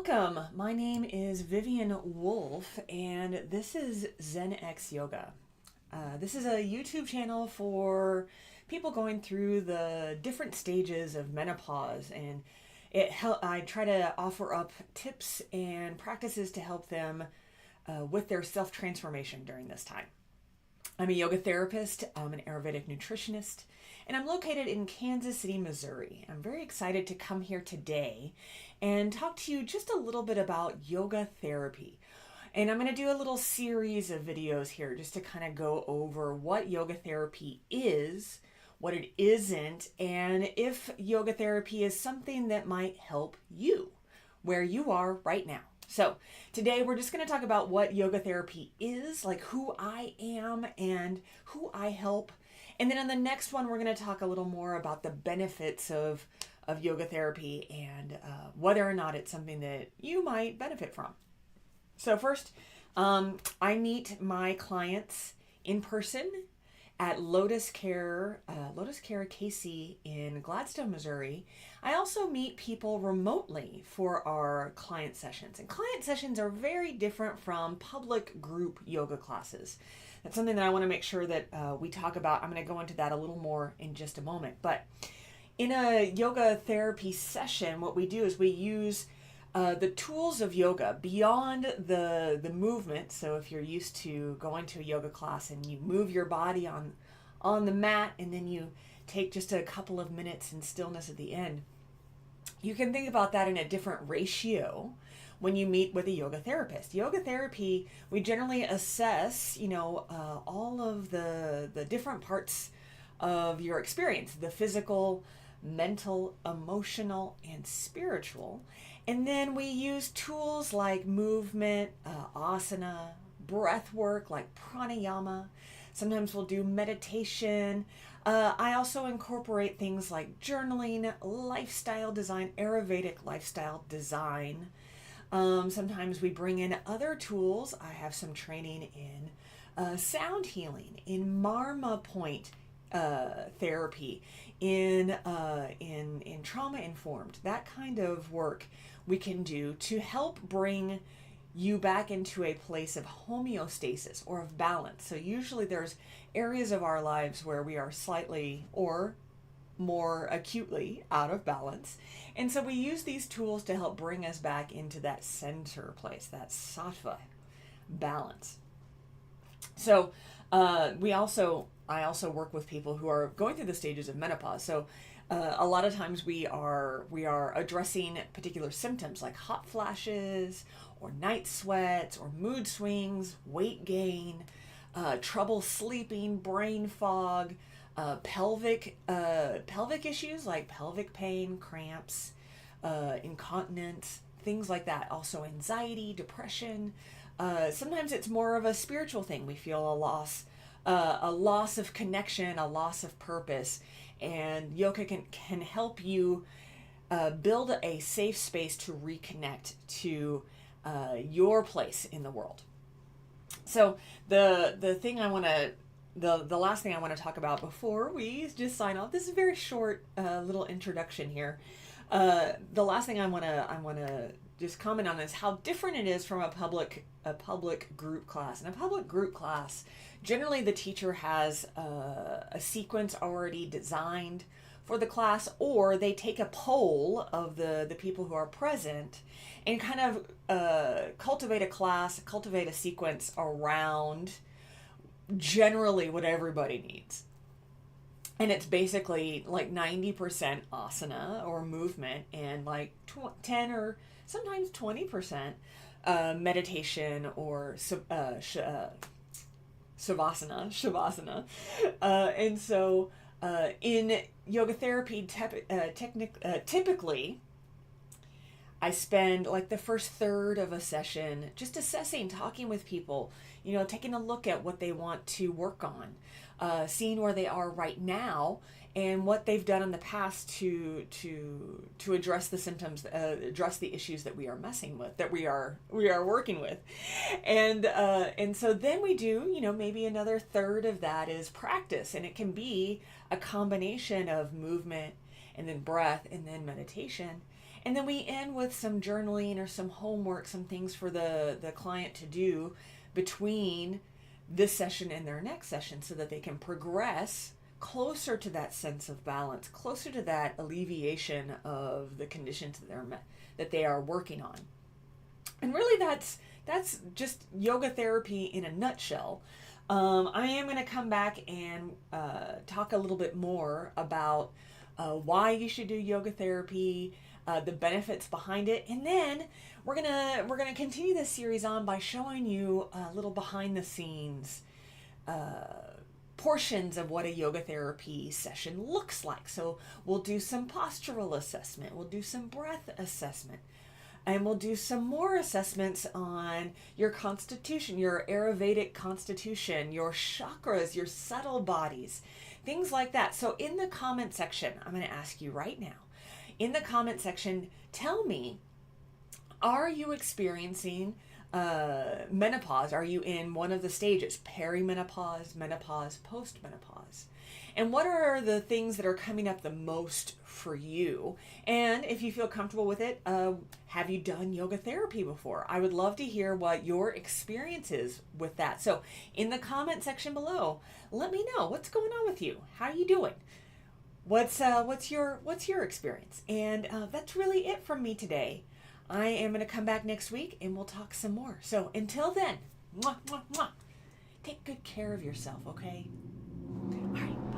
Welcome. My name is Vivian Wolf, and this is Zen-X Yoga. This is a YouTube channel for people going through the different stages of menopause, and I try to offer up tips and practices to help them with their self-transformation during this time. I'm a yoga therapist, I'm an Ayurvedic nutritionist, and I'm located in Kansas City, Missouri. I'm very excited to come here today and talk to you just a little bit about yoga therapy. And I'm going to do a little series of videos here just to kind of go over what yoga therapy is, what it isn't, and if yoga therapy is something that might help you where you are right now. So today we're just going to talk about what yoga therapy is, like who I am and who I help. And then on the next one, we're going to talk a little more about the benefits of yoga therapy and whether or not it's something that you might benefit from. So first, I meet my clients in person at Lotus Care KC in Gladstone, Missouri. I also meet people remotely for our client sessions. And client sessions are very different from public group yoga classes. That's something that I want to make sure that we talk about. I'm going to go into that a little more in just a moment. But in a yoga therapy session, what we do is we use the tools of yoga beyond the movement. So if you're used to going to a yoga class and you move your body on the mat and then you take just a couple of minutes in stillness at the end, you can think about that in a different ratio when you meet with a yoga therapist. Yoga therapy, we generally assess, all of the different parts of your experience, the physical, mental, emotional, and spiritual. And then we use tools like movement, asana, breath work like pranayama. Sometimes we'll do meditation. I also incorporate things like journaling, lifestyle design, Ayurvedic lifestyle design. Sometimes we bring in other tools. I have some training in sound healing, in marma point therapy, in trauma informed, that kind of work we can do to help bring you back into a place of homeostasis or of balance. So usually there's areas of our lives where we are slightly or more acutely out of balance. And so we use these tools to help bring us back into that center place, that sattva balance. So I also work with people who are going through the stages of menopause. So a lot of times we are addressing particular symptoms like hot flashes or night sweats or mood swings, weight gain, trouble sleeping, brain fog, pelvic issues like pelvic pain, cramps, incontinence, things like that. Also anxiety, depression. Sometimes it's more of a spiritual thing. We feel a loss of connection, a loss of purpose, and yoga can help you build a safe space to reconnect to your place in the world. So the last thing I want to talk about before we just sign off. This is a very short little introduction here. The last thing I want to just comment on is how different it is from a public group class. In a public group class, generally the teacher has a sequence already designed for the class, or they take a poll of the people who are present and kind of cultivate a sequence around generally what everybody needs. And it's basically like 90% asana or movement and like 10 or sometimes 20% meditation or shavasana. And so in yoga therapy, typically, I spend like the first third of a session just assessing, talking with people, taking a look at what they want to work on, seeing where they are right now and what they've done in the past to address the symptoms, address the issues that we are messing with, that we are working with. And so then we do, maybe another third of that is practice, and it can be a combination of movement and then breath and then meditation. And then we end with some journaling or some homework, some things for the client to do between this session and their next session so that they can progress closer to that sense of balance, closer to that alleviation of the conditions that they are working on. And really that's just yoga therapy in a nutshell. I am going to come back and talk a little bit more about why you should do yoga therapy, the benefits behind it, and then we're gonna continue this series on by showing you a little behind the scenes portions of what a yoga therapy session looks like. So we'll do some postural assessment, we'll do some breath assessment, and we'll do some more assessments on your constitution, your Ayurvedic constitution, your chakras, your subtle bodies, things like that. So in the comment section, I'm going to ask you right now, in the comment section, tell me, are you experiencing menopause? Are you in one of the stages, perimenopause, menopause, postmenopause? And what are the things that are coming up the most for you? And if you feel comfortable with it, have you done yoga therapy before? I would love to hear what your experience is with that. So in the comment section below, let me know what's going on with you. How are you doing? What's your experience? And that's really it from me today. I am going to come back next week and we'll talk some more. So until then, mwah, mwah, mwah. Take good care of yourself, okay? All right.